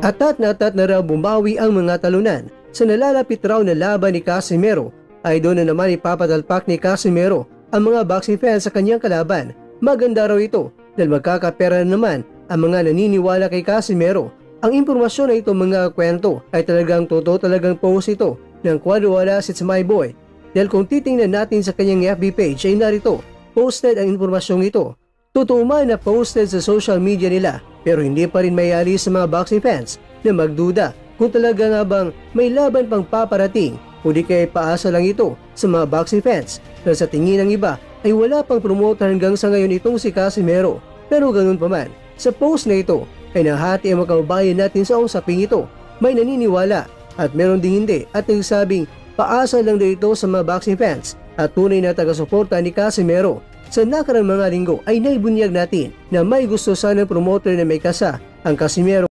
Atat na raw bumawi ang mga talunan sa nalalapit raw na laban ni Casimero ay doon na naman ipapadalpak ni Casimero ang mga boxing fans sa kanyang kalaban. Maganda raw ito dahil magkakapera na naman ang mga naniniwala kay Casimero. Ang impormasyon na ito mga kwento ay talagang totoo, talagang post ito ng Cuadro Wallace It's My Boy. Dahil kung titingnan natin sa kanyang FB page ay narito, posted ang impormasyong ito. Totoo man na posted sa social media nila pero hindi pa rin may alis sa mga boxing fans na magduda kung talaga nga bang may laban pang paparating o di kaya paasa lang ito sa mga boxing fans na sa tingin ng iba ay wala pang promoter hanggang sa ngayon itong si Casimero. Pero ganun pa man, sa post na ito ay nahati ang mga kababayan natin sa usaping ito. May naniniwala at meron ding hindi at nagsabing paasa lang daw ito sa mga boxing fans at tunay na taga-suporta ni Casimero. Sa nakaraang mga linggo ay naibunyag natin na may gusto sana promoter na may kasa ang Casimero